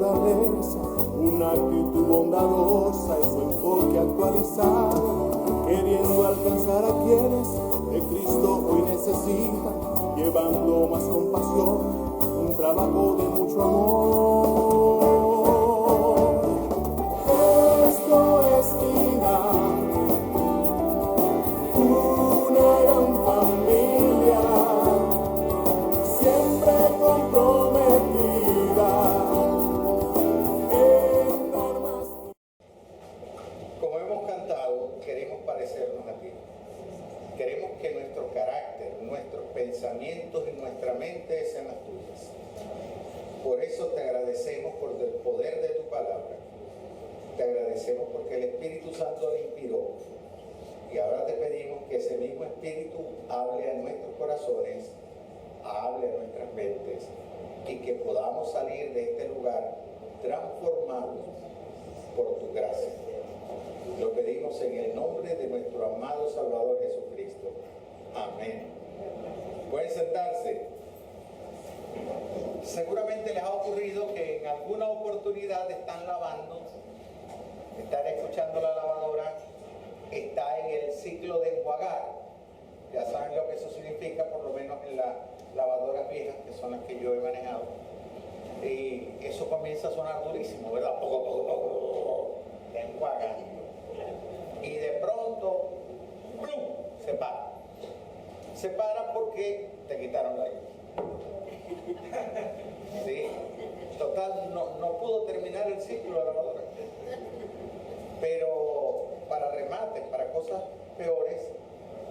naturaleza, una actitud bondadosa y su enfoque actualizado, queriendo alcanzar a quienes de Cristo hoy necesitan, llevando más compasión, un trabajo de mucho amor. Esto es vida, una gran familia, siempre comprometida en dar más. Como hemos cantado, queremos parecernos a ti. Queremos que nuestro carácter, nuestros pensamientos y nuestra mente sean las tuyas. Por eso te agradecemos por el poder de tu palabra. Te agradecemos porque el Espíritu Santo le inspiró. Y ahora te pedimos que ese mismo Espíritu hable a nuestros corazones, hable a nuestras mentes, y que podamos salir de este lugar transformados por tu gracia. Lo pedimos en el nombre de nuestro amado Salvador Jesucristo. Amén. Pueden sentarse. Seguramente les ha ocurrido que en alguna oportunidad están lavando, están escuchando la lavadora, está en el ciclo de enjuagar. Ya saben lo que eso significa, por lo menos en las lavadoras viejas, que son las que yo he manejado. Y eso comienza a sonar durísimo, ¿verdad? Poco, poco, poco, enjuagando. Y de pronto, ¡plum!, se para. Se para porque te quitaron la luz. ¿Sí? Total, no pudo terminar el ciclo de la lavadora. Pero para remates, para cosas peores,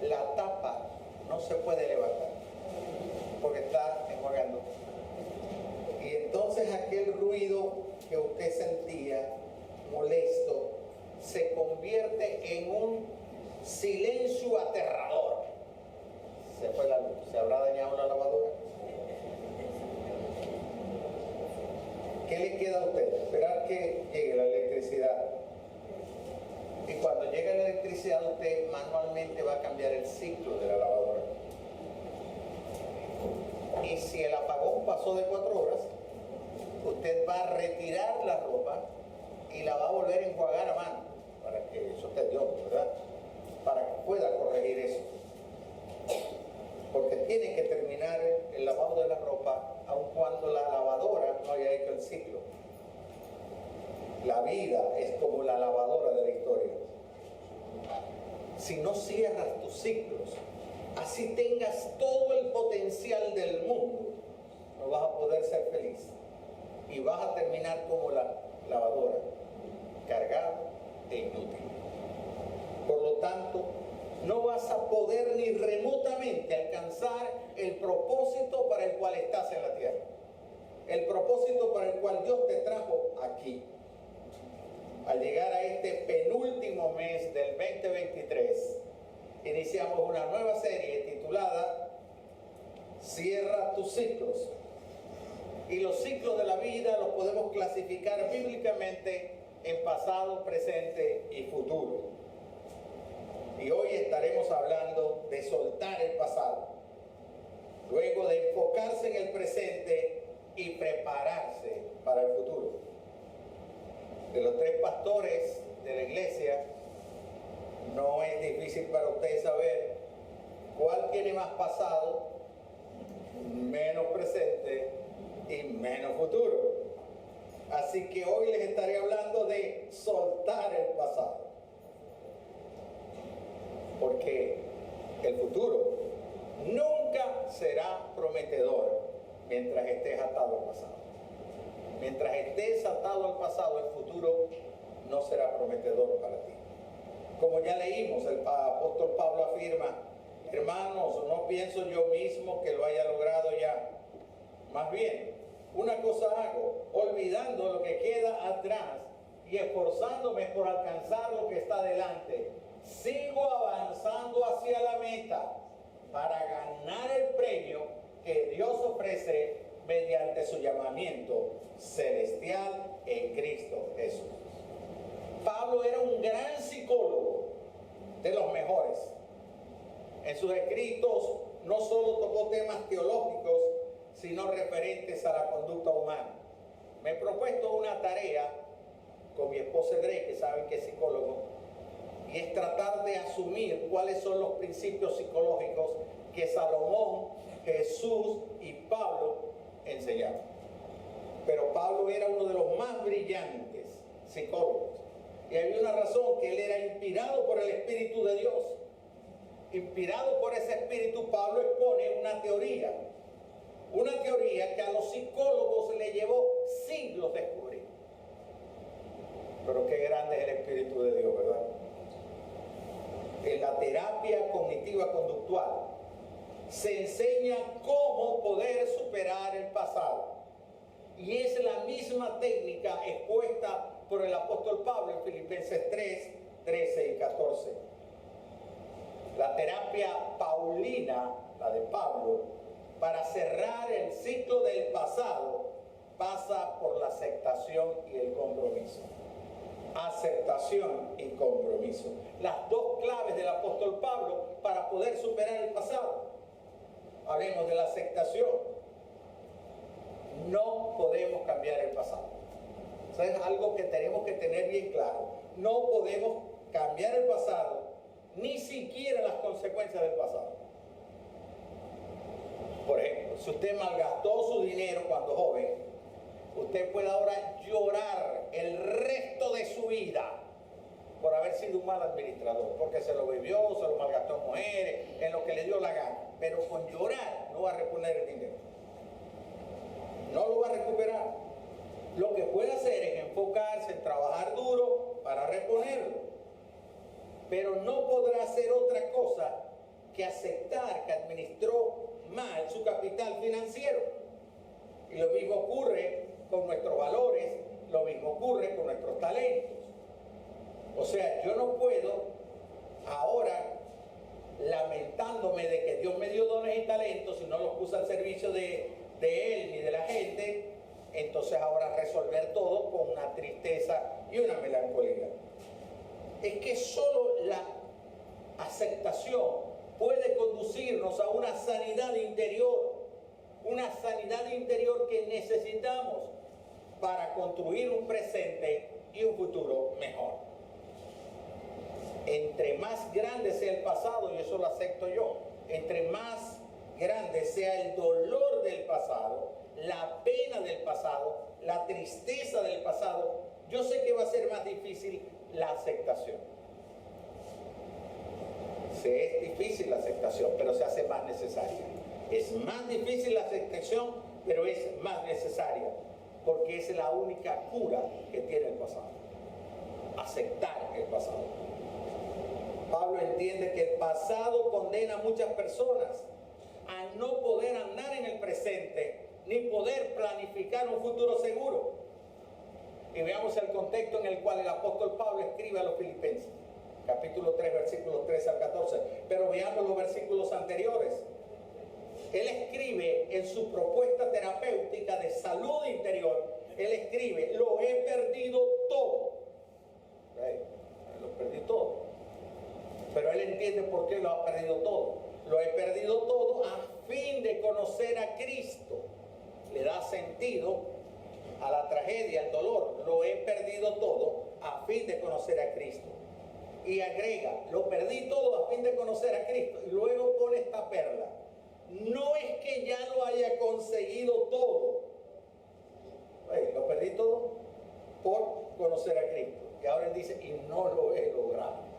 la tapa no se puede levantar porque está enjuagando. Y entonces aquel ruido que usted sentía molesto se convierte en un silencio aterrador. Se fue la luz. ¿Se habrá dañado la lavadora? ¿Qué le queda a usted? Esperar que llegue la electricidad. Y cuando llegue la electricidad, usted manualmente va a cambiar el ciclo de la lavadora. Y si el apagón pasó de 4 horas, usted va a retirar la ropa y la va a volver a enjuagar a mano, para que eso te dio, ¿verdad? Para que pueda corregir eso. Porque tiene que terminar el lavado de la ropa aun cuando la lavadora no haya hecho el ciclo. La vida es como la lavadora de la historia. Si no cierras tus ciclos, así tengas todo el potencial del mundo, no vas a poder ser feliz. Y vas a terminar como la lavadora, cargado e inútil. Por lo tanto, no vas a poder ni remotamente alcanzar el propósito para el cual estás en la tierra. El propósito para el cual Dios te trajo aquí. Al llegar a este penúltimo mes del 2023, iniciamos una nueva serie titulada Cierra tus ciclos. Y los ciclos de la vida los podemos clasificar bíblicamente en pasado, presente y futuro. Y hoy estaremos hablando de soltar el pasado, luego de enfocarse en el presente y prepararse para el futuro. De los 3 pastores de la iglesia, no es difícil para ustedes saber cuál tiene más pasado, menos presente y menos futuro. Así que hoy les estaré hablando de soltar el pasado. Porque el futuro nunca será prometedor mientras estés atado al pasado. Mientras estés atado al pasado, el futuro no será prometedor para ti. Como ya leímos, el apóstol Pablo afirma: hermanos, no pienso yo mismo que lo haya logrado ya. Más bien, una cosa hago, olvidando lo que queda atrás y esforzándome por alcanzar lo que está delante. Sigo avanzando hacia la meta para ganar el premio que Dios ofrece mediante su llamamiento celestial en Cristo Jesús. Pablo era un gran psicólogo, de los mejores. En sus escritos no solo tocó temas teológicos, sino referentes a la conducta humana. me he propuesto una tarea con mi esposa Drey, que saben que es psicólogo, y es tratar de asumir cuáles son los principios psicológicos que Salomón, Jesús y Pablo enseñaron. Pero Pablo era uno de los más brillantes psicólogos. Y había una razón, que él era inspirado por el Espíritu de Dios. Inspirado por ese Espíritu, Pablo expone una teoría que a los psicólogos le llevó siglos descubrir. Pero qué grande es el Espíritu de Dios, ¿verdad? En la terapia cognitiva conductual se enseña cómo poder superar el pasado. Y es la misma técnica expuesta por el apóstol Pablo en Filipenses 3, 13 y 14. La terapia paulina, la de Pablo, para cerrar el ciclo del pasado, pasa por la aceptación y el compromiso. Aceptación y compromiso. Las dos claves del apóstol Pablo para poder superar el pasado. Hablemos de la aceptación. No podemos cambiar el pasado. Eso es algo que tenemos que tener bien claro. No podemos cambiar el pasado, ni siquiera las consecuencias del pasado. Por ejemplo, si usted malgastó su dinero cuando joven, usted puede ahora llorar el resto de su vida por haber sido un mal administrador, porque se lo bebió, se lo malgastó en mujeres, en lo que le dio la gana. Pero con llorar no va a reponer el dinero. No lo va a recuperar. Lo que puede hacer es enfocarse en trabajar duro para reponerlo. Pero no podrá hacer otra cosa que aceptar que administró mal su capital financiero. Y lo mismo ocurre con nuestros valores, lo mismo ocurre con nuestros talentos. O sea, yo no puedo ahora, lamentándome de que Dios me dio dones y talentos y no los puse al servicio de Él ni de la gente, entonces ahora resolver todo con una tristeza y una melancolía. Es que solo la aceptación puede conducirnos a una sanidad interior que necesitamos para construir un presente y un futuro mejor. Entre más grande sea el pasado, y eso lo acepto yo, entre más grande sea el dolor del pasado, la pena del pasado, la tristeza del pasado, yo sé que va a ser más difícil la aceptación. Es difícil la aceptación, pero se hace más necesaria. Es más difícil la aceptación, pero es más necesaria, porque es la única cura que tiene el pasado. Aceptar el pasado. Pablo entiende que el pasado condena a muchas personas a no poder andar en el presente, ni poder planificar un futuro seguro. Y veamos el contexto en el cual el apóstol Pablo escribe a los filipenses. Capítulo 3, versículos 13 al 14. Pero veamos los versículos anteriores. Él escribe en su propuesta terapéutica de salud interior, él escribe: lo he perdido todo. Lo perdí todo. Pero él entiende por qué lo ha perdido todo. Lo he perdido todo a fin de conocer a Cristo. Le da sentido a la tragedia, al dolor. Lo he perdido todo a fin de conocer a Cristo. Y agrega: lo perdí todo a fin de conocer a Cristo. Y luego pone esta perla: no es que ya lo haya conseguido todo. Lo perdí todo por conocer a Cristo. Y ahora él dice: y no lo he logrado.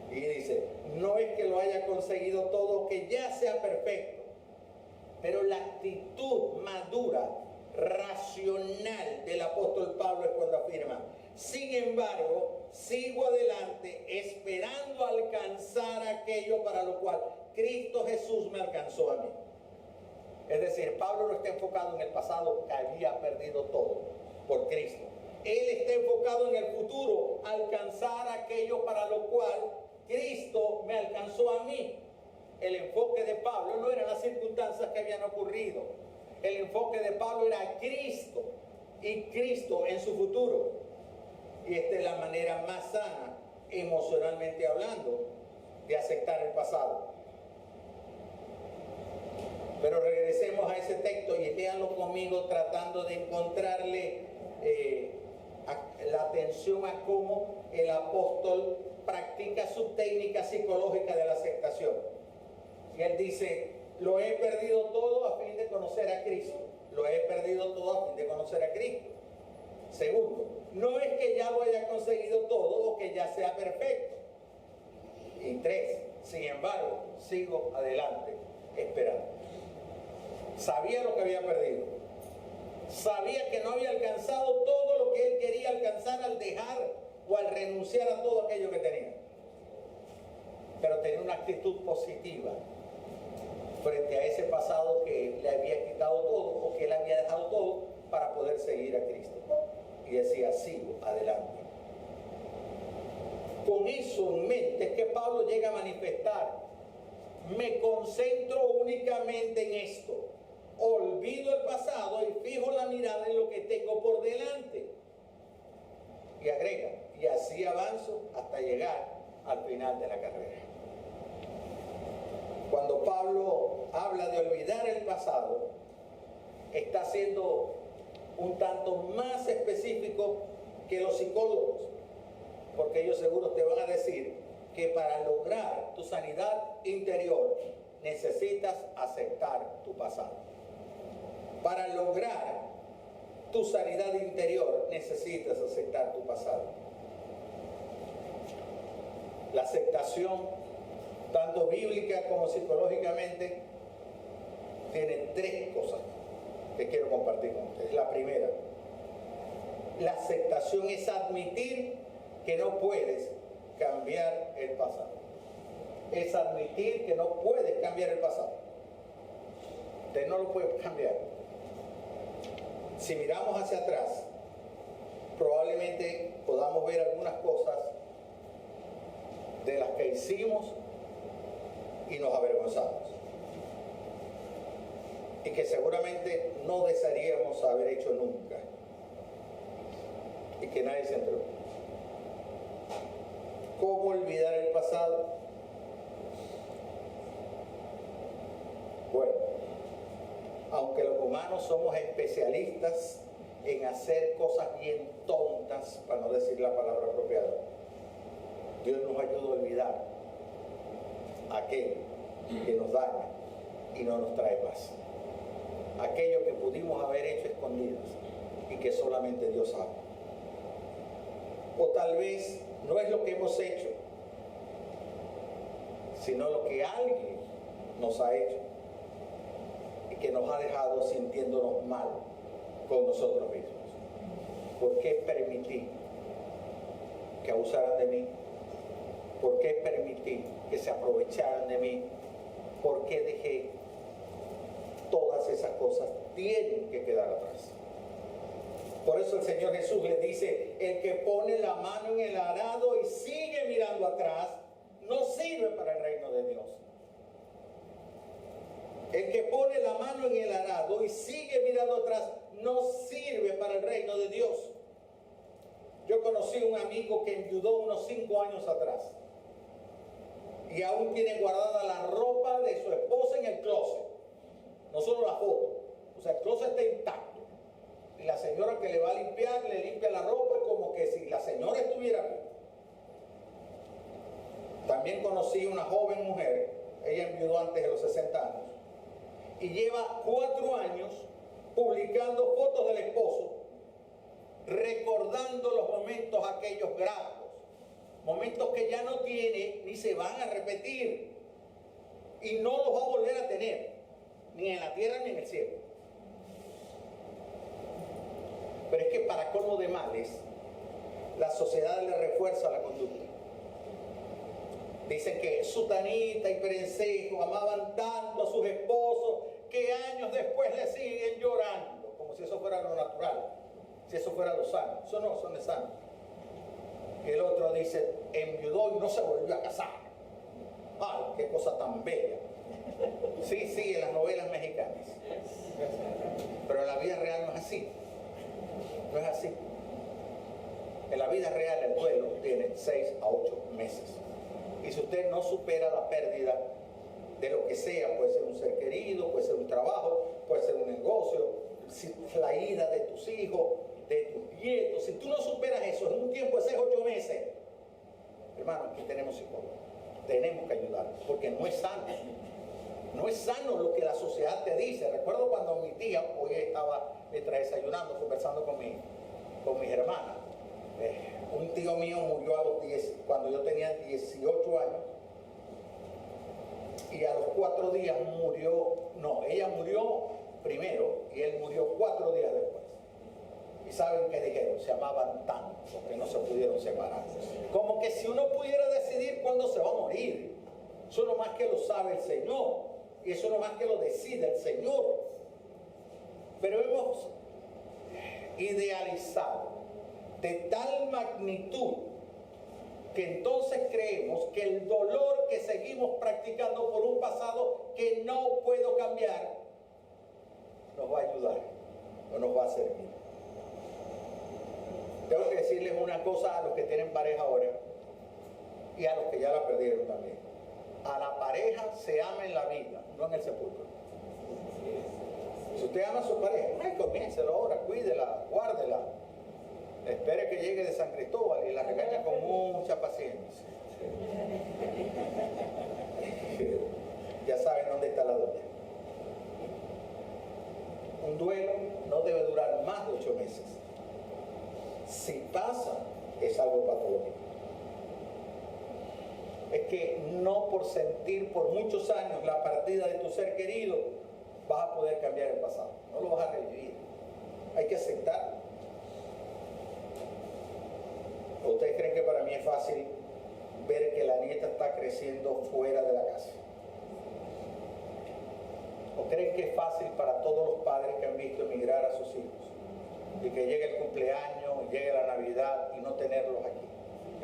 Y dice: no es que lo haya conseguido todo, que ya sea perfecto. Pero la actitud madura, racional del apóstol Pablo es cuando afirma: sin embargo, sigo adelante esperando alcanzar aquello para lo cual Cristo Jesús me alcanzó a mí. Es decir, Pablo no está enfocado en el pasado, que había perdido todo por Cristo. Él está enfocado en el futuro, alcanzar aquello para lo cual Cristo me alcanzó a mí. El enfoque de Pablo no eran las circunstancias que habían ocurrido. El enfoque de Pablo era Cristo y Cristo en su futuro. Y esta es la manera más sana, emocionalmente hablando, de aceptar el pasado. Pero regresemos a ese texto y léanlo conmigo, tratando de encontrarle la atención a cómo el apóstol practica su técnica psicológica de la aceptación. Y él dice, lo he perdido todo a fin de conocer a Cristo. Lo he perdido todo a fin de conocer a Cristo. Segundo, no es que ya lo haya conseguido todo o que ya sea perfecto. Y tres, sin embargo, sigo adelante esperando. Sabía lo que había perdido. Sabía que no había alcanzado todo lo que él quería alcanzar al dejar o al renunciar a todo aquello que tenía. Pero tenía una actitud positiva frente a ese pasado que le había quitado todo o que él había dejado todo para poder seguir a Cristo. Y decía, sigo adelante. Con eso en mente es que Pablo llega a manifestar, me concentro únicamente en esto, olvido el pasado y fijo la mirada en lo que tengo por delante. Y agrega, y así avanzo hasta llegar al final de la carrera. Cuando Pablo habla de olvidar el pasado, está siendo un tanto más específico que los psicólogos, porque ellos seguros te van a decir que para lograr tu sanidad interior necesitas aceptar tu pasado. Para lograr tu sanidad interior necesitas aceptar tu pasado. La aceptación, tanto bíblica como psicológicamente, tiene tres cosas que quiero compartir con ustedes. La primera, la aceptación es admitir que no puedes cambiar el pasado. Es admitir que no puedes cambiar el pasado. Usted no lo puede cambiar. Si miramos hacia atrás, probablemente podamos ver algunas cosas de las que hicimos y nos avergonzamos. Y que seguramente no desearíamos haber hecho nunca. Y que nadie se enteró. ¿Cómo olvidar el pasado? Bueno, aunque los humanos somos especialistas en hacer cosas bien tontas, para no decir la palabra apropiada, Dios nos ayuda a olvidar aquello que nos daña y no nos trae paz. Aquello que pudimos haber hecho escondidas y que solamente Dios sabe. O tal vez no es lo que hemos hecho, sino lo que alguien nos ha hecho y que nos ha dejado sintiéndonos mal con nosotros mismos. ¿Por qué permití que abusaran de mí? ¿Por qué permití que se aprovecharan de mí? ¿Por qué dejé? Todas esas cosas tienen que quedar atrás. Por eso el Señor Jesús le dice, el que pone la mano en el arado y sigue mirando atrás, no sirve para el reino de Dios. El que pone la mano en el arado y sigue mirando atrás, no sirve para el reino de Dios. Yo conocí un amigo que enviudó unos 5 años atrás y aún tiene guardada la ropa de su esposa en el closet. No solo la foto, o sea, el closet está intacto. Y la señora que le va a limpiar, le limpia la ropa como que si la señora estuviera aquí. También conocí una joven mujer, ella enviudó antes de los 60 años, y lleva 4 años publicando fotos del esposo, recordando los momentos aquellos gratos, momentos que ya no tiene ni se van a repetir, y no los va a volver a tener, ni en la tierra ni en el cielo. Pero es que para colmo de males, la sociedad le refuerza la conducta. Dicen que Sutanita y Perencejo amaban tanto a sus esposos que años después le siguen llorando, como si eso fuera lo natural, si eso fuera lo sano. Eso no, son de sano. Y el otro dice, enviudó y no se volvió a casar. ¡Ay, qué cosa tan bella! Sí, en las novelas mexicanas. Pero en la vida real no es así. No es así. En la vida real el duelo tiene 6 a 8 meses. Y si usted no supera la pérdida de lo que sea, puede ser un ser querido, puede ser un trabajo, puede ser un negocio, la ida de tus hijos, de tu quietos. Si tú no superas eso en un tiempo de 6, 8 meses, hermano, aquí tenemos psicólogos. Tenemos que ayudar, porque no es sano. No es sano lo que la sociedad te dice. Recuerdo cuando mi tía, hoy estaba mientras desayunando, conversando con mis hermanas. Un tío mío murió cuando yo tenía 18 años. Y a los 4 días ella murió primero y él murió 4 días después. ¿Y saben qué dijeron? Se amaban tanto que no se pudieron separar. Como que si uno pudiera decidir cuándo se va a morir. Eso no más que lo sabe el Señor. Y eso no más que lo decide el Señor. Pero hemos idealizado de tal magnitud que entonces creemos que el dolor que seguimos practicando por un pasado que no puedo cambiar nos va a ayudar o nos va a servir. Tengo que decirles una cosa a los que tienen pareja ahora y a los que ya la perdieron también. A la pareja se ama en la vida, no en el sepulcro. Si usted ama a su pareja, comiéncelo ahora, cuídela, guárdela. Espere que llegue de San Cristóbal y la regaña con mucha paciencia. Ya saben dónde está la doña. Un duelo no debe durar más de 8 meses. Si pasa, es algo patológico. Es que no por sentir por muchos años la partida de tu ser querido vas a poder cambiar el pasado. No lo vas a revivir. Hay que aceptarlo. ¿Ustedes creen que para mí es fácil ver que la nieta está creciendo fuera de la casa? ¿O creen que es fácil para todos los padres que han visto emigrar a sus hijos? Y que llegue el cumpleaños, llegue la Navidad y no tenerlos aquí.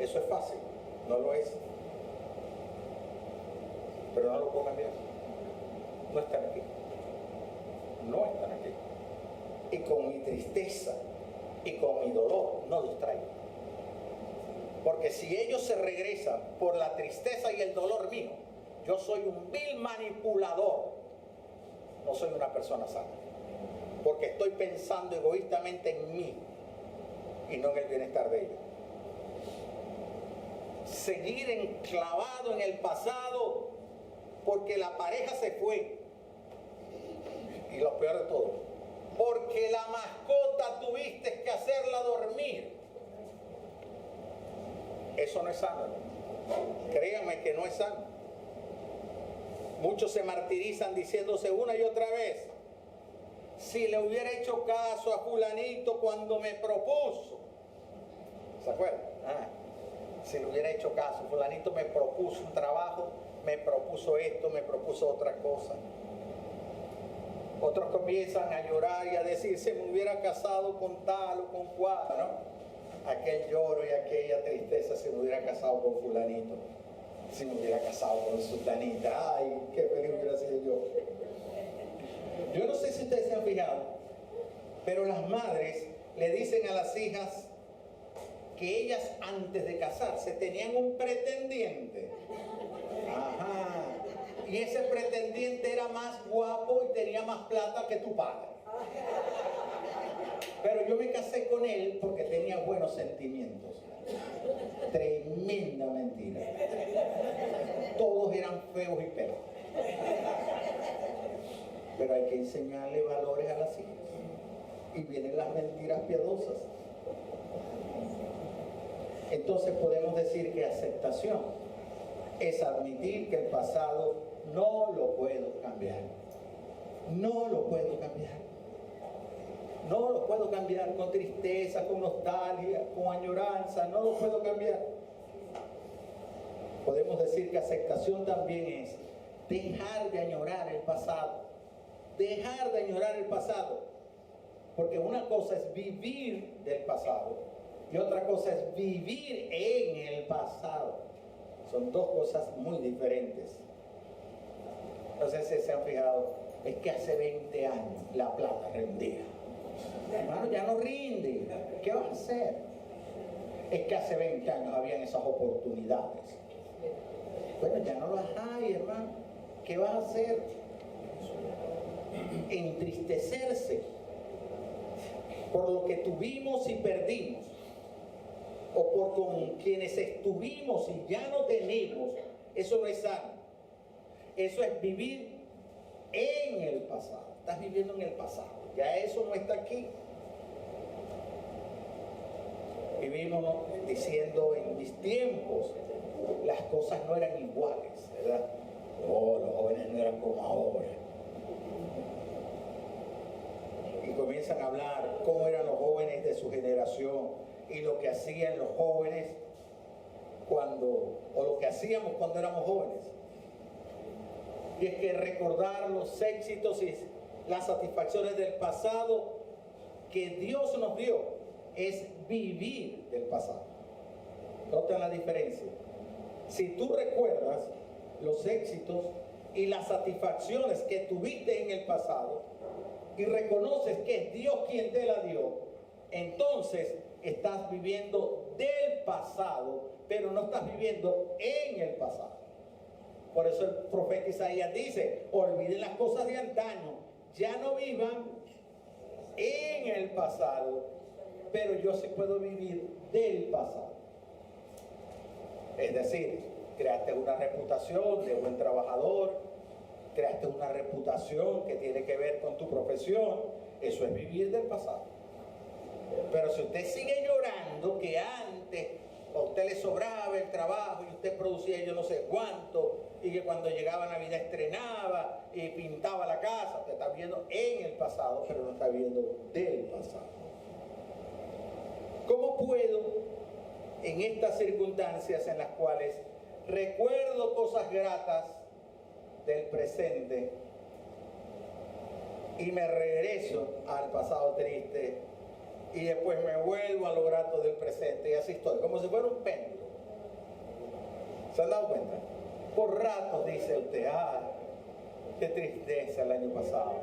Eso es fácil, no lo es. Pero no lo puedo cambiar. No están aquí. No están aquí. Y con mi tristeza y con mi dolor no los traigo. Porque si ellos se regresan por la tristeza y el dolor mío, yo soy un vil manipulador. No soy una persona sana. Porque estoy pensando egoístamente en mí y no en el bienestar de ellos. Seguir enclavado en el pasado porque la pareja se fue. Y lo peor de todo, porque la mascota tuviste que hacerla dormir. Eso no es sano. Créanme que no es sano. Muchos se martirizan diciéndose una y otra vez: si le hubiera hecho caso a fulanito cuando me propuso. ¿Se acuerdan? Si le hubiera hecho caso, fulanito me propuso un trabajo, me propuso esto, me propuso otra cosa. Otros comienzan a llorar y a decir: se me hubiera casado con tal o con cual, ¿no? Aquel lloro y aquella tristeza, si me hubiera casado con fulanito, si me hubiera casado con sultanita, ay, qué feliz hubiera sido yo. Yo no sé si ustedes se han fijado, pero las madres le dicen a las hijas que ellas antes de casarse tenían un pretendiente. Ajá. Y ese pretendiente era más guapo y tenía más plata que tu padre. Pero yo me casé con él porque tenía buenos sentimientos. Tremenda mentira. Todos eran feos y pelos. Pero hay que enseñarle valores a las hijas. Y vienen las mentiras piadosas. Entonces podemos decir que aceptación es admitir que el pasado no lo puedo cambiar. No lo puedo cambiar. No lo puedo cambiar con tristeza, con nostalgia, con añoranza. No lo puedo cambiar. Podemos decir que aceptación también es dejar de añorar el pasado. Dejar de añorar el pasado. Porque una cosa es vivir del pasado y otra cosa es vivir en el pasado. Son dos cosas muy diferentes. No sé si se han fijado, es que hace 20 años la plata rendía. Hermano, ya no rinde. ¿Qué vas a hacer? Es que hace 20 años habían esas oportunidades. Bueno, ya no las hay, hermano. ¿Qué vas a hacer? Entristecerse por lo que tuvimos y perdimos, o por con quienes estuvimos y ya no tenemos, eso no es sano. Eso es vivir en el pasado. Estás viviendo en el pasado. Ya eso no está aquí. Vivimos diciendo, en mis tiempos las cosas no eran iguales, ¿verdad? Oh, los jóvenes no eran como ahora. Y comienzan a hablar cómo eran los jóvenes de su generación y lo que hacían los jóvenes o lo que hacíamos cuando éramos jóvenes. Y es que recordar los éxitos y las satisfacciones del pasado que Dios nos dio es vivir del pasado. Noten la diferencia. Si tú recuerdas los éxitos y las satisfacciones que tuviste en el pasado y reconoces que es Dios quien te la dio, entonces estás viviendo del pasado, pero no estás viviendo en el pasado. Por eso el profeta Isaías dice, olviden las cosas de antaño, ya no vivan en el pasado, pero yo sí puedo vivir del pasado. Es decir, creaste una reputación de buen trabajador, creaste una reputación que tiene que ver con tu profesión, eso es vivir del pasado. Pero si usted sigue llorando que antes a usted le sobraba el trabajo y usted producía yo no sé cuánto, y que cuando llegaba Navidad estrenaba y pintaba la casa, usted está viviendo en el pasado, pero no está viviendo del pasado. ¿Cómo puedo, en estas circunstancias en las cuales recuerdo cosas gratas del presente y me regreso al pasado triste y después me vuelvo a lo grato del presente y así estoy, como si fuera un péndulo? ¿Se han dado cuenta? Por ratos dice usted, qué tristeza el año pasado,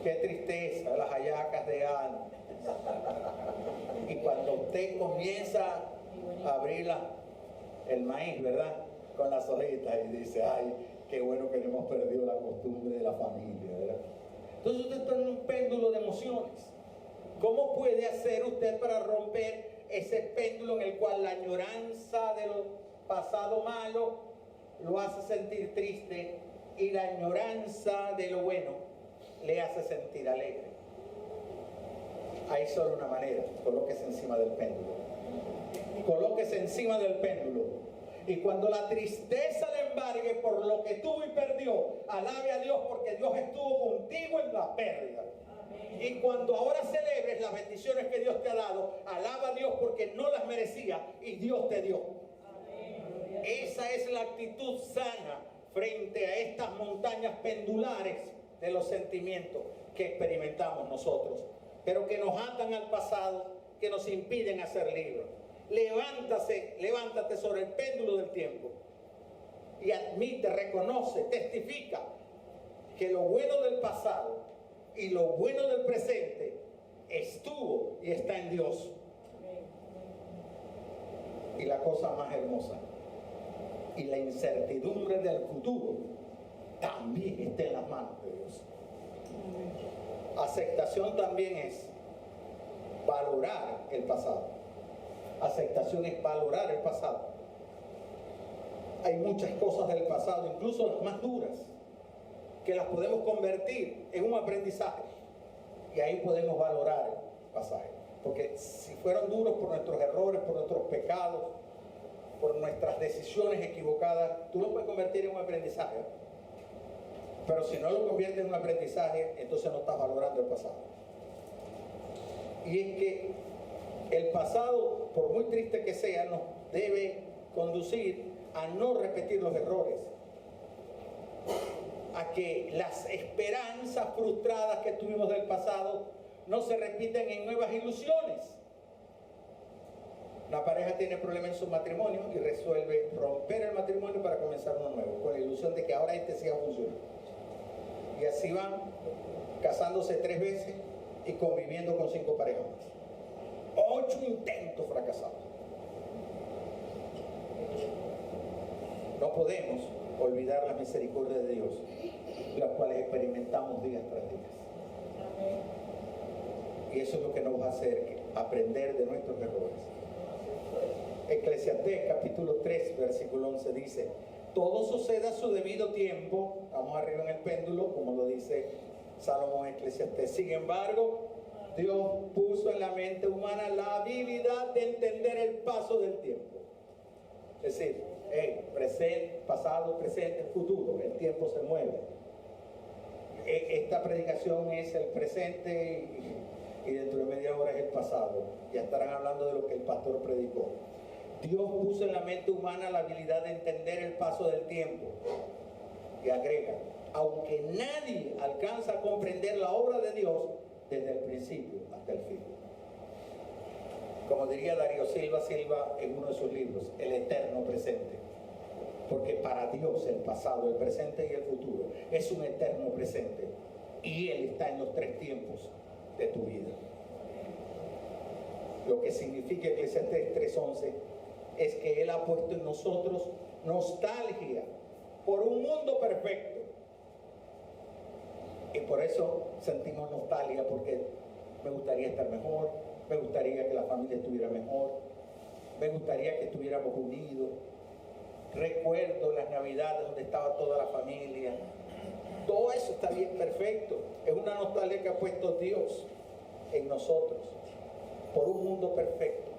qué tristeza las hallacas de antes. Y cuando usted comienza a abrir el maíz, ¿verdad?, con las hojitas, y dice, qué bueno que no hemos perdido la costumbre de la familia, ¿verdad? Entonces usted está en un péndulo de emociones. ¿Cómo puede hacer usted para romper ese péndulo en el cual la añoranza de lo pasado malo lo hace sentir triste y la añoranza de lo bueno le hace sentir alegre? Hay solo una manera: colóquese encima del péndulo. Colóquese encima del péndulo. Y cuando la tristeza le embargue por lo que tuvo y perdió, alabe a Dios porque Dios estuvo contigo en la pérdida. Amén. Y cuando ahora celebres las bendiciones que Dios te ha dado, alaba a Dios porque no las merecía y Dios te dio. Amén. Esa es la actitud sana frente a estas montañas pendulares de los sentimientos que experimentamos nosotros, pero que nos atan al pasado, que nos impiden hacer libros. Levántate sobre el péndulo del tiempo y admite, reconoce, testifica que lo bueno del pasado y lo bueno del presente estuvo y está en Dios. Y la cosa más hermosa, y la incertidumbre del futuro también está en las manos de Dios. Aceptación también es valorar el pasado. Aceptación es valorar el pasado. Hay muchas cosas del pasado, incluso las más duras, que las podemos convertir en un aprendizaje. Y ahí podemos valorar el pasaje. Porque si fueron duros por nuestros errores, por nuestros pecados, por nuestras decisiones equivocadas, tú lo puedes convertir en un aprendizaje. Pero si no lo conviertes en un aprendizaje, entonces no estás valorando el pasado. Y es que el pasado, por muy triste que sea, nos debe conducir a no repetir los errores, a que las esperanzas frustradas que tuvimos del pasado no se repiten en nuevas ilusiones. La pareja tiene problemas en su matrimonio y resuelve romper el matrimonio para comenzar uno nuevo, con la ilusión de que ahora siga funcionando. Y así van casándose 3 veces y conviviendo con 5 parejas más. 8 intentos fracasados. No podemos olvidar la misericordia de Dios, las cuales experimentamos día tras día. Y eso es lo que nos va a hacer aprender de nuestros errores. Eclesiastés capítulo 3, versículo 11 dice: todo sucede a su debido tiempo. Vamos arriba en el péndulo, como lo dice Salomón en Eclesiastés. Sin embargo, Dios puso en la mente humana la habilidad de entender el paso del tiempo. Es decir, presente, pasado, presente, futuro. El tiempo se mueve. Esta predicación es el presente y dentro de media hora es el pasado. Ya estarán hablando de lo que el pastor predicó. Dios puso en la mente humana la habilidad de entender el paso del tiempo. Y agrega: aunque nadie alcanza a comprender la obra de Dios desde el principio hasta el fin. Como diría Darío Silva en uno de sus libros, el eterno presente. Porque para Dios el pasado, el presente y el futuro es un eterno presente. Y Él está en los tres tiempos de tu vida. Lo que significa Eclesiastés 3:11 es que Él ha puesto en nosotros nostalgia por un mundo perfecto. Y por eso sentimos nostalgia, porque me gustaría estar mejor, me gustaría que la familia estuviera mejor, me gustaría que estuviéramos unidos. Recuerdo las navidades donde estaba toda la familia. Todo eso está bien, perfecto. Es una nostalgia que ha puesto Dios en nosotros por un mundo perfecto.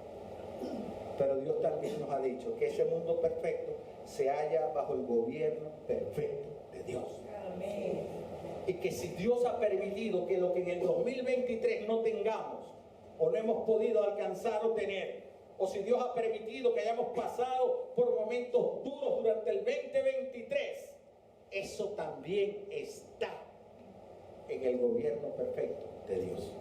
Pero Dios también nos ha dicho que ese mundo perfecto se halla bajo el gobierno perfecto de Dios. Amén. Y que si Dios ha permitido que lo que en el 2023 no tengamos o no hemos podido alcanzar o tener, o si Dios ha permitido que hayamos pasado por momentos duros durante el 2023, eso también está en el gobierno perfecto de Dios.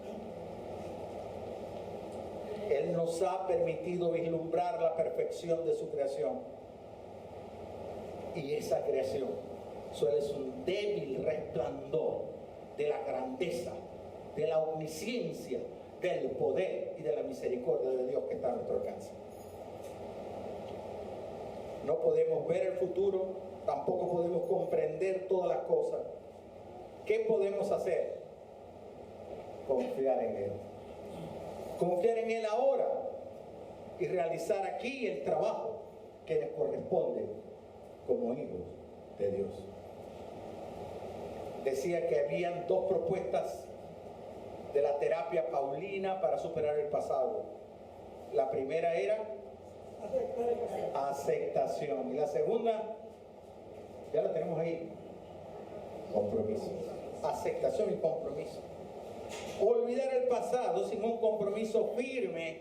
Él nos ha permitido vislumbrar la perfección de su creación. Y esa creación solo es un débil resplandor de la grandeza, de la omnisciencia, del poder y de la misericordia de Dios que está a nuestro alcance. No podemos ver el futuro, tampoco podemos comprender todas las cosas. ¿Qué podemos hacer? Confiar en Él. Confiar en Él ahora y realizar aquí el trabajo que les corresponde como hijos de Dios. Decía que habían dos propuestas de la terapia paulina para superar el pasado. La primera era aceptación y la segunda, ya la tenemos ahí, compromiso. Aceptación y compromiso. Olvidar el pasado sin un compromiso firme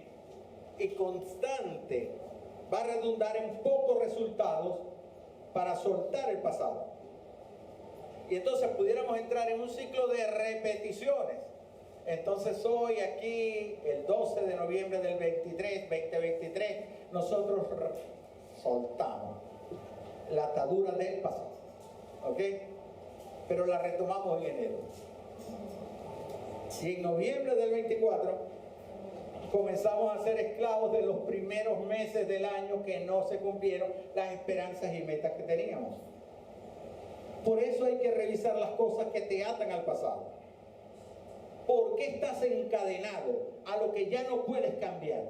y constante va a redundar en pocos resultados para soltar el pasado. Y entonces pudiéramos entrar en un ciclo de repeticiones. Entonces hoy aquí, el 12 de noviembre del 2023, nosotros soltamos la atadura del pasado. ¿Ok? Pero la retomamos en enero. Y en noviembre del 24 comenzamos a ser esclavos de los primeros meses del año que no se cumplieron las esperanzas y metas que teníamos. Por eso hay que revisar las cosas que te atan al pasado. ¿Por qué estás encadenado a lo que ya no puedes cambiar?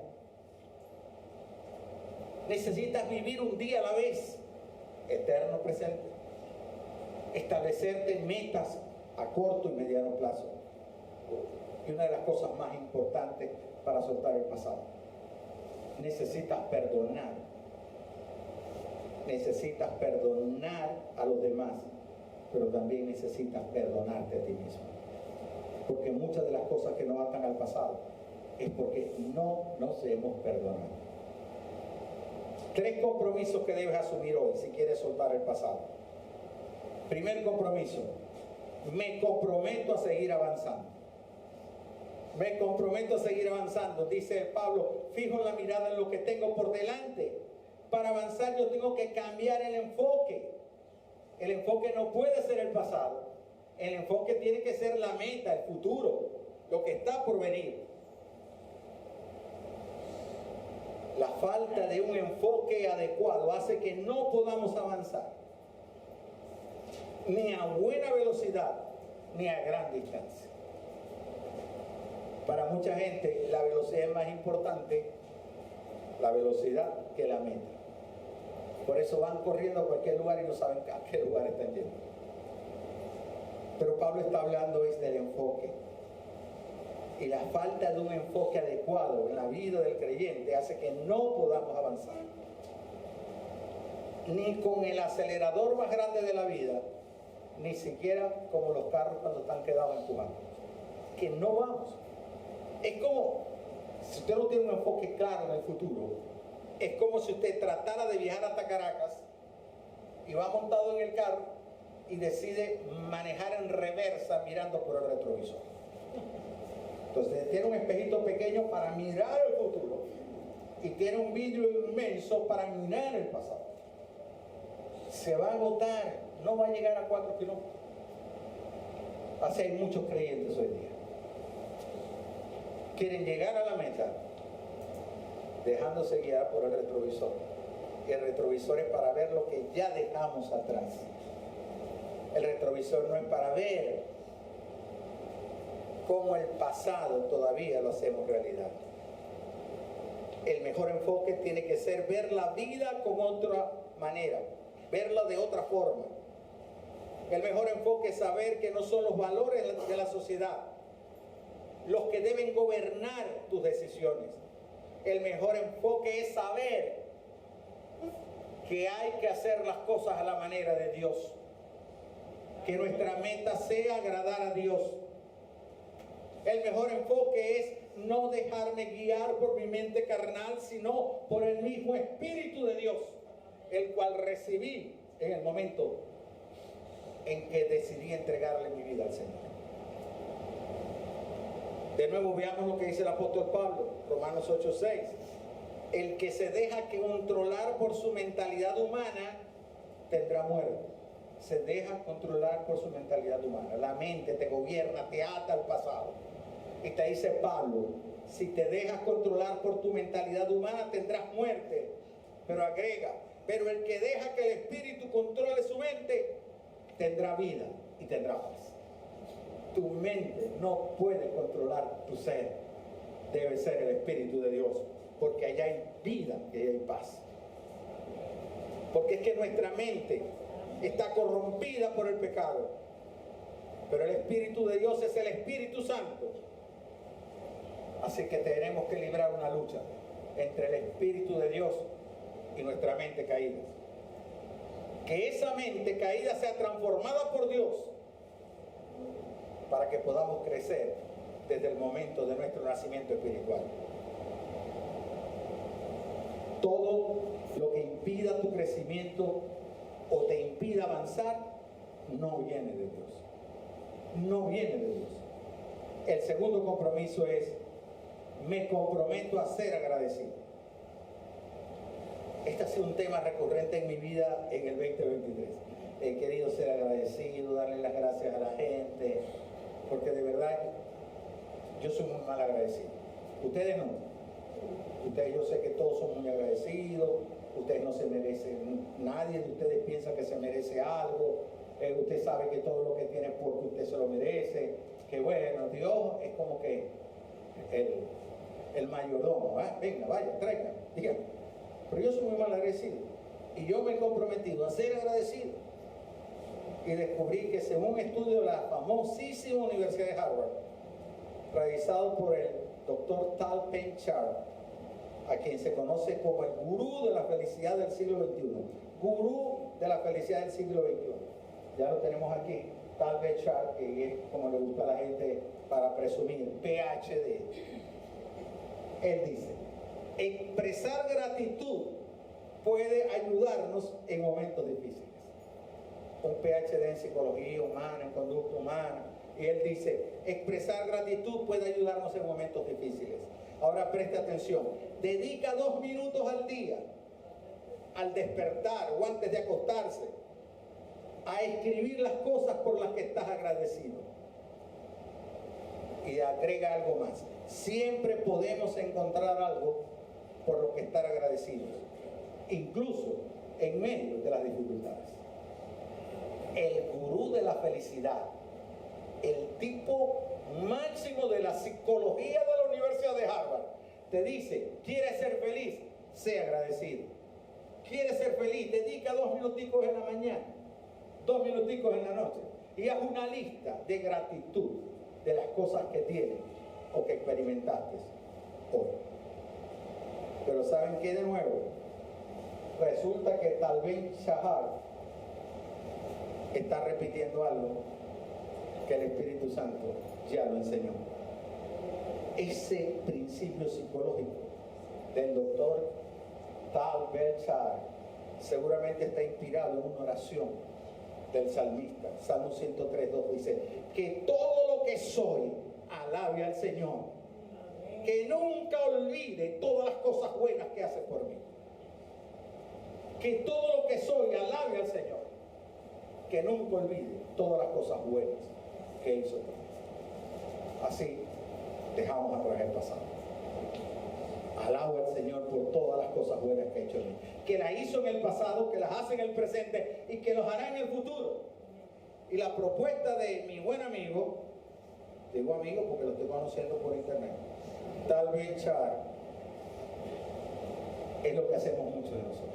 Necesitas vivir un día a la vez, eterno presente. Establecerte metas a corto y mediano plazo. Y una de las cosas más importantes para soltar el pasado: necesitas perdonar. Necesitas perdonar a los demás, pero también necesitas perdonarte a ti mismo. Porque muchas de las cosas que nos atan al pasado es porque no nos hemos perdonado. 3 compromisos que debes asumir hoy si quieres soltar el pasado. Primer compromiso: me comprometo a seguir avanzando. Me comprometo a seguir avanzando. Dice Pablo: fijo la mirada en lo que tengo por delante. Para avanzar yo tengo que cambiar el enfoque. El enfoque no puede ser el pasado. El enfoque tiene que ser la meta, el futuro, lo que está por venir. La falta de un enfoque adecuado hace que no podamos avanzar, ni a buena velocidad, ni a gran distancia. Para mucha gente la velocidad es más importante, la velocidad, que la meta. Por eso van corriendo a cualquier lugar y no saben a qué lugar están yendo. Pero Pablo está hablando es del enfoque. Y la falta de un enfoque adecuado en la vida del creyente hace que no podamos avanzar. Ni con el acelerador más grande de la vida, ni siquiera como los carros cuando están quedados empujando. Que no vamos. Es como, si usted no tiene un enfoque claro en el futuro, es como si usted tratara de viajar hasta Caracas y va montado en el carro y decide manejar en reversa mirando por el retrovisor. Entonces tiene un espejito pequeño para mirar el futuro y tiene un vidrio inmenso para mirar el pasado. Se va a agotar, no va a llegar a 4 kilómetros. Así hay muchos creyentes hoy día. Quieren llegar a la meta dejándose guiar por el retrovisor. Y el retrovisor es para ver lo que ya dejamos atrás. El retrovisor no es para ver cómo el pasado todavía lo hacemos realidad. El mejor enfoque tiene que ser ver la vida con otra manera, verla de otra forma. El mejor enfoque es saber que no son los valores de la sociedad los que deben gobernar tus decisiones. El mejor enfoque es saber que hay que hacer las cosas a la manera de Dios. Que nuestra meta sea agradar a Dios. El mejor enfoque es no dejarme guiar por mi mente carnal, sino por el mismo Espíritu de Dios, el cual recibí en el momento en que decidí entregarle mi vida al Señor. De nuevo veamos lo que dice el apóstol Pablo, Romanos 8:6. El que se deja controlar por su mentalidad humana tendrá muerte. Se deja controlar por su mentalidad humana. La mente te gobierna, te ata al pasado. Y te dice Pablo, si te dejas controlar por tu mentalidad humana tendrás muerte. Pero agrega, pero el que deja que el Espíritu controle su mente tendrá vida y tendrá paz. Tu mente no puede controlar tu ser. Debe ser el Espíritu de Dios, porque allá hay vida y allá hay paz. Porque es que nuestra mente está corrompida por el pecado, pero el Espíritu de Dios es el Espíritu Santo. Así que tenemos que librar una lucha entre el Espíritu de Dios y nuestra mente caída. Que esa mente caída sea transformada por Dios para que podamos crecer desde el momento de nuestro nacimiento espiritual. Todo lo que impida tu crecimiento o te impida avanzar no viene de Dios. No viene de Dios. El segundo compromiso es: me comprometo a ser agradecido. Este ha sido un tema recurrente en mi vida en el 2023. He querido ser agradecido, darle las gracias a la gente, porque de verdad yo soy muy mal agradecido. Ustedes no. Ustedes, yo sé que todos son muy agradecidos. Ustedes no se merecen, nadie de ustedes piensa que se merece algo. Usted sabe que todo lo que tiene es porque usted se lo merece. Que bueno, Dios es como que el mayordomo. Venga, vaya, traiga, dígame. Pero yo soy muy mal agradecido. Y yo me he comprometido a ser agradecido. Y descubrí que según un estudio de la famosísima Universidad de Harvard, realizado por el Dr. Tal Ben-Shahar, a quien se conoce como el gurú de la felicidad del siglo XXI. Gurú de la felicidad del siglo XXI. Ya lo tenemos aquí. Tal Ben-Shahar, que es como le gusta a la gente para presumir, PhD. Él dice, expresar gratitud puede ayudarnos en momentos difíciles. Un PhD en psicología humana, en conducta humana. Y él dice, expresar gratitud puede ayudarnos en momentos difíciles. Ahora preste atención. Dedica 2 minutos al día, al despertar o antes de acostarse, a escribir las cosas por las que estás agradecido. Y agrega algo más. Siempre podemos encontrar algo por lo que estar agradecidos, incluso en medio de las dificultades. El gurú de la felicidad, el tipo máximo de la psicología de la Universidad de Harvard, te dice, ¿quieres ser feliz? Sé agradecido. ¿Quieres ser feliz? Dedica 2 minuticos en la mañana, 2 minuticos en la noche y haz una lista de gratitud de las cosas que tienes o que experimentaste hoy. Pero ¿saben qué de nuevo? Resulta que tal vez Shahar está repitiendo algo que el Espíritu Santo ya lo enseñó. Ese principio psicológico del doctor Tal Ben-Shahar seguramente está inspirado en una oración del salmista. Salmo 103:2 dice: que todo lo que soy alabe al Señor, que nunca olvide todas las cosas buenas que hace por mí. Que todo lo que soy alabe al Señor, que nunca olvide todas las cosas buenas que hizo por mí. Así dejamos atrás el pasado. Alabo al Señor por todas las cosas buenas que ha hecho en mí, que las hizo en el pasado, que las hace en el presente y que los hará en el futuro. Y la propuesta de mi buen amigo, digo amigo porque lo estoy conociendo por internet, Tal Ben-Shahar, es lo que hacemos muchos de nosotros,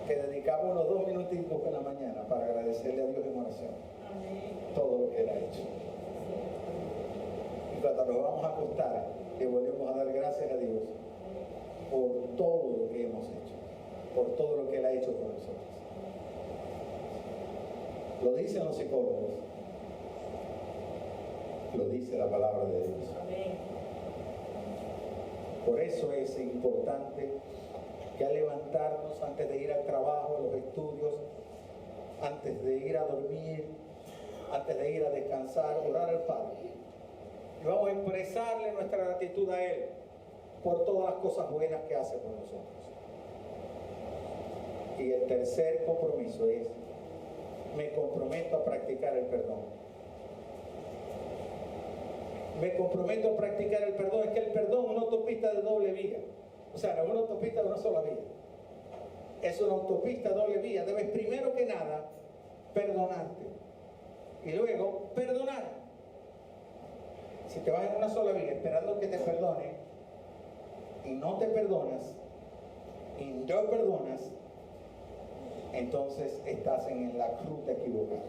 que dedicamos los 2 minutitos en la mañana para agradecerle a Dios en oración. Amén. Todo lo que Él ha hecho. Y cuando nos vamos a acostar, le volvemos a dar gracias a Dios por todo lo que hemos hecho, por todo lo que Él ha hecho por nosotros. Lo dicen los psicólogos, lo dice la palabra de Dios. Por eso es importante que al levantarnos, antes de ir al trabajo, a los estudios, antes de ir a dormir, antes de ir a descansar, orar al Padre. Y vamos a expresarle nuestra gratitud a Él por todas las cosas buenas que hace por nosotros. Y el tercer compromiso es: me comprometo a practicar el perdón. Me comprometo a practicar el perdón. Es que el perdón es una autopista de doble vía. O sea, no es una autopista de una sola vía. Es una autopista de doble vía. Debes primero que nada perdonarte y luego perdonar. Si te vas en una sola vía esperando que te perdone y no te perdonas y no perdonas, entonces estás en la ruta equivocada.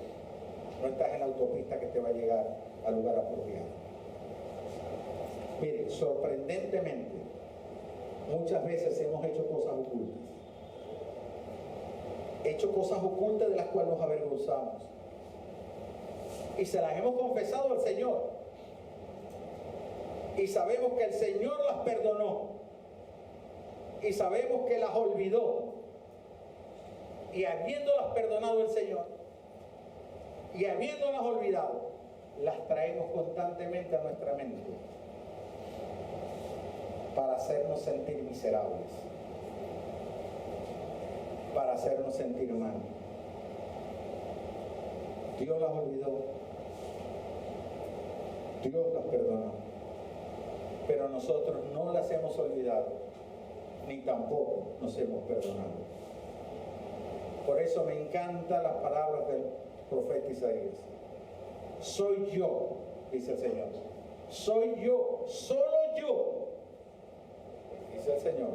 No estás en la autopista que te va a llegar al lugar apropiado. Mire, sorprendentemente, muchas veces hemos hecho cosas ocultas. Hecho cosas ocultas de las cuales nos avergonzamos. Y se las hemos confesado al Señor. Y sabemos que el Señor las perdonó. Y sabemos que las olvidó. Y habiéndolas perdonado el Señor, y habiéndolas olvidado, las traemos constantemente a nuestra mente para hacernos sentir miserables, para hacernos sentir mal. Dios las olvidó, Dios las perdonó, pero nosotros no las hemos olvidado, ni tampoco nos hemos perdonado. Por eso me encantan las palabras del profeta Isaías. Soy yo, dice el Señor. Soy yo, solo yo, dice el Señor,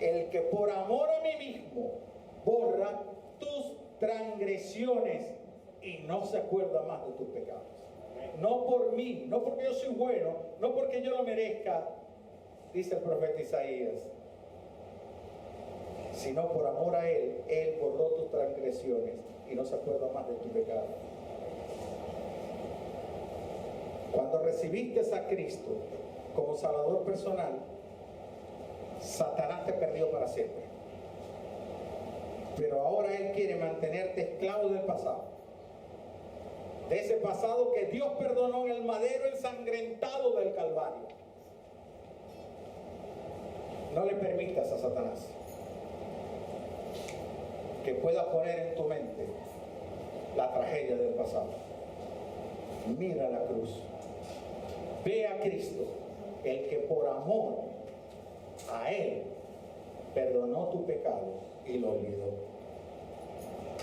el que por amor a mí mismo borra tus transgresiones y no se acuerda más de tus pecados. No por mí, no porque yo soy bueno, no porque yo lo merezca, dice el profeta Isaías, sino por amor a Él. Él borró tus transgresiones y no se acuerda más de tu pecado. Cuando recibiste a Cristo como Salvador personal, Satanás te perdió para siempre. Pero ahora Él quiere mantenerte esclavo del pasado. De ese pasado que Dios perdonó en el madero ensangrentado del Calvario. No le permitas a Satanás que pueda poner en tu mente la tragedia del pasado. Mira la cruz. Ve a Cristo, el que por amor a Él perdonó tu pecado y lo olvidó.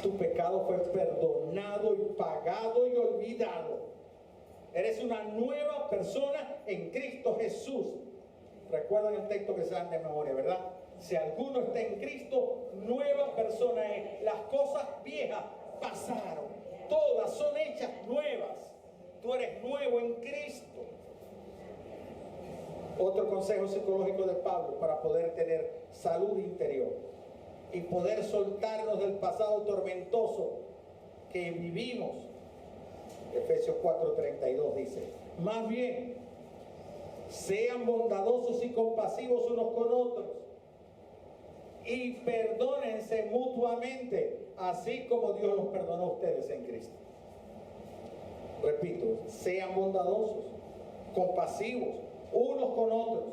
Tu pecado fue perdonado y pagado y olvidado. Eres una nueva persona en Cristo Jesús. Recuerdan el texto que se dan de memoria, ¿verdad? Si alguno está en Cristo, nueva persona es. Las cosas viejas pasaron. Todas son hechas nuevas. Tú eres nuevo en Cristo. Otro consejo psicológico de Pablo para poder tener salud interior y poder soltarnos del pasado tormentoso que vivimos. Efesios 4:32 dice: más bien, sean bondadosos y compasivos unos con otros y perdónense mutuamente, así como Dios los perdonó a ustedes en Cristo. Repito, sean bondadosos, compasivos unos con otros,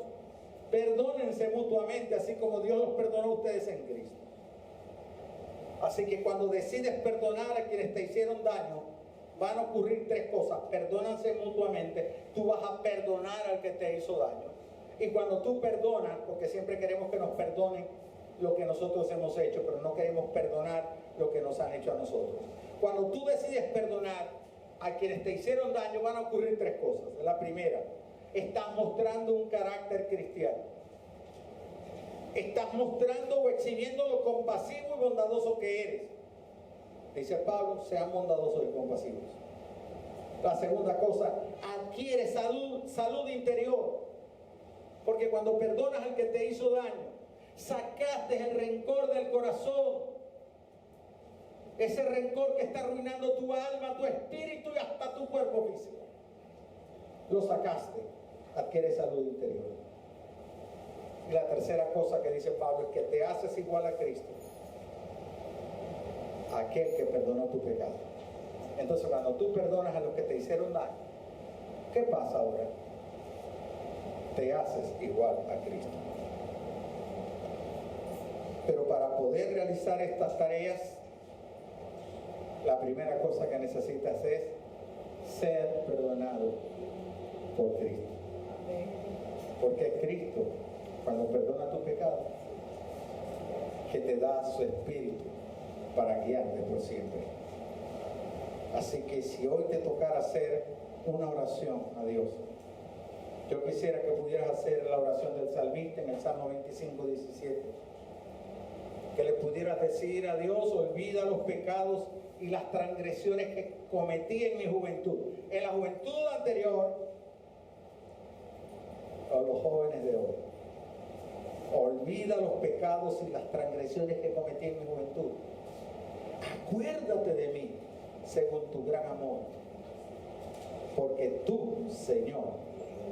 perdónense mutuamente, así como Dios los perdonó a ustedes en Cristo. Así que cuando decides perdonar a quienes te hicieron daño, van a ocurrir tres cosas. Perdónense mutuamente. Tú vas a perdonar al que te hizo daño. Y cuando tú perdonas, porque siempre queremos que nos perdonen lo que nosotros hemos hecho, pero no queremos perdonar lo que nos han hecho a nosotros. Cuando tú decides perdonar a quienes te hicieron daño, van a ocurrir tres cosas. La primera, estás mostrando un carácter cristiano. Estás mostrando o exhibiendo lo compasivo y bondadoso que eres. Dice Pablo, sean bondadosos y compasivos. La segunda cosa, adquiere salud interior. Porque cuando perdonas al que te hizo daño, sacaste el rencor del corazón. Ese rencor que está arruinando tu alma, tu espíritu y hasta tu cuerpo físico. Lo sacaste, adquiere salud interior. Y la tercera cosa que dice Pablo es que te haces igual a Cristo, aquel que perdonó tu pecado. Entonces, cuando tú perdonas a los que te hicieron daño, ¿qué pasa ahora? Te haces igual a Cristo. Pero para poder realizar estas tareas, la primera cosa que necesitas es ser perdonado por Cristo. Porque es Cristo, cuando perdona tu pecado, que te da su espíritu para guiarte por siempre. Así que si hoy te tocara hacer una oración a Dios, yo quisiera que pudieras hacer la oración del salmista en el Salmo 25:17. Que le pudieras decir a Dios: olvida los pecados y las transgresiones que cometí en mi juventud. En la juventud anterior, a los jóvenes de hoy. Olvida los pecados y las transgresiones que cometí en mi juventud. Acuérdate de mí según tu gran amor, porque tú, Señor,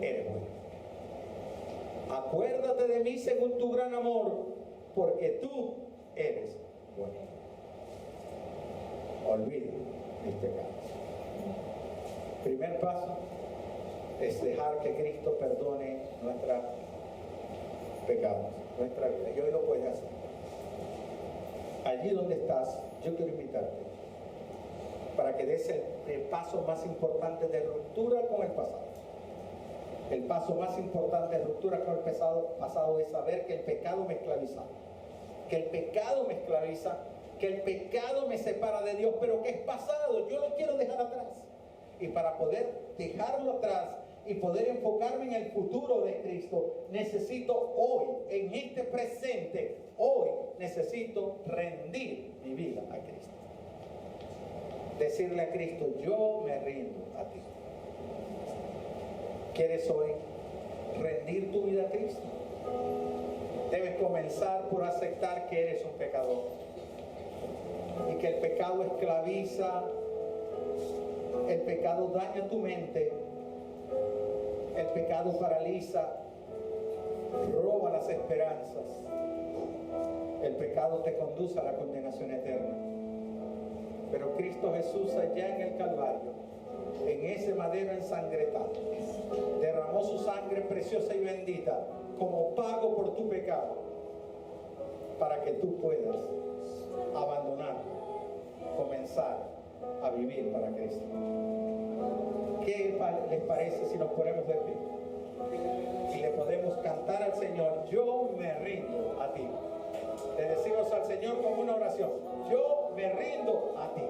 eres bueno. Acuérdate de mí según tu gran amor, porque tú eres bueno. Olvida mis pecados. Primer paso es dejar que Cristo perdone nuestros pecados, nuestra vida. Y hoy lo puedes hacer. Allí donde estás, yo quiero invitarte para que des el paso más importante de ruptura con el pasado. El paso más importante de ruptura con el pasado es saber que el pecado me esclaviza. Que el pecado me esclaviza, que el pecado me separa de Dios, pero que es pasado, yo lo quiero dejar atrás. Y para poder dejarlo atrás y poder enfocarme en el futuro de Cristo, necesito hoy, en este presente, hoy necesito rendir mi vida a Cristo. Decirle a Cristo: yo me rindo a ti. ¿Quieres hoy rendir tu vida a Cristo? Debes comenzar por aceptar que eres un pecador y que el pecado esclaviza, el pecado daña tu mente, el pecado paraliza, roba las esperanzas, el pecado te conduce a la condenación eterna. Pero Cristo Jesús, allá en el Calvario, en ese madero ensangretado, derramó su sangre preciosa y bendita como pago por tu pecado, para que tú puedas abandonar, comenzar a vivir para Cristo. ¿Qué les parece si nos ponemos de pie y le podemos cantar al Señor: yo me rindo a ti? Le decimos al Señor como una oración: yo me rindo a ti.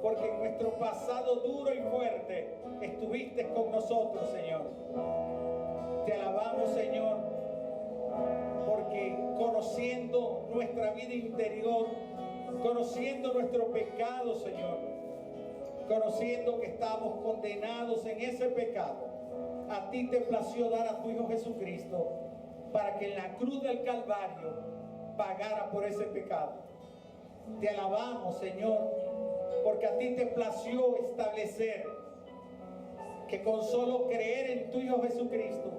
porque en nuestro pasado duro y fuerte estuviste con nosotros, Señor. Te alabamos, Señor, porque conociendo nuestra vida interior, conociendo nuestro pecado, Señor, conociendo que estamos condenados en ese pecado, a ti te plació dar a tu Hijo Jesucristo para que en la cruz del Calvario pagara por ese pecado. Te alabamos, Señor, porque a ti te plació establecer que con solo creer en tu Hijo Jesucristo,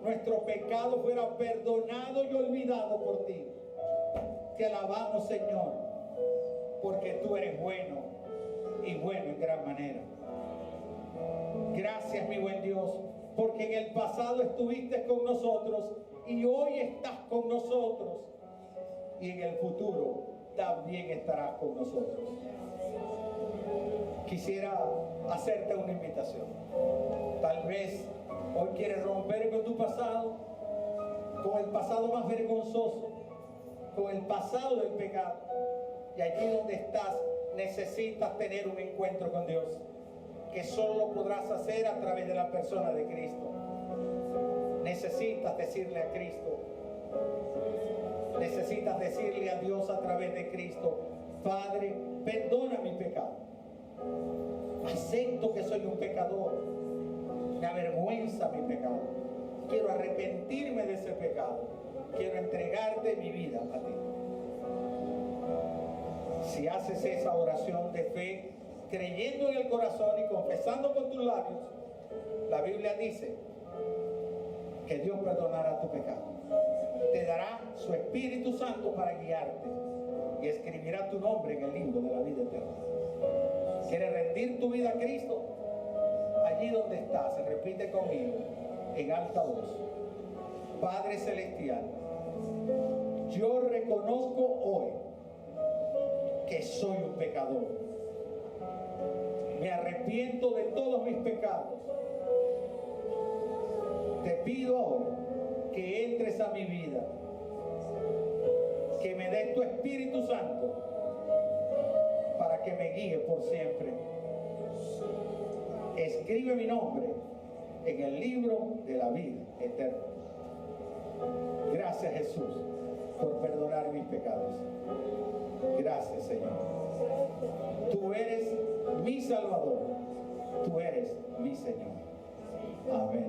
nuestro pecado fuera perdonado y olvidado por ti. Te alabamos, Señor, porque tú eres bueno y bueno en gran manera. Gracias, mi buen Dios, porque en el pasado estuviste con nosotros y hoy estás con nosotros, y en el futuro también estarás con nosotros. Quisiera hacerte una invitación. Tal vez hoy quieres romper con tu pasado, con el pasado más vergonzoso, con el pasado del pecado, y allí donde estás necesitas tener un encuentro con Dios, que solo lo podrás hacer a través de la persona de Cristo. Necesitas decirle a Cristo, necesitas decirle a Dios a través de Cristo: Padre, perdona mi pecado. Acepto que soy un pecador. Me avergüenza mi pecado. Quiero arrepentirme de ese pecado. Quiero entregarte mi vida a ti. Si haces esa oración de fe, creyendo en el corazón y confesando con tus labios, la Biblia dice que Dios perdonará tu pecado. Te dará su Espíritu Santo para guiarte y escribirá tu nombre en el libro de la vida eterna. ¿Quieres rendir tu vida a Cristo? Allí donde estás, repite conmigo en alta voz: Padre Celestial, yo reconozco hoy que soy un pecador. Me arrepiento de todos mis pecados. Te pido ahora que entres a mi vida, que me des tu Espíritu Santo para que me guíe por siempre. Escribe mi nombre en el libro de la vida eterna. Gracias, Jesús, por perdonar mis pecados. Gracias, Señor. Tú eres mi Salvador. Tú eres mi Señor. Amén.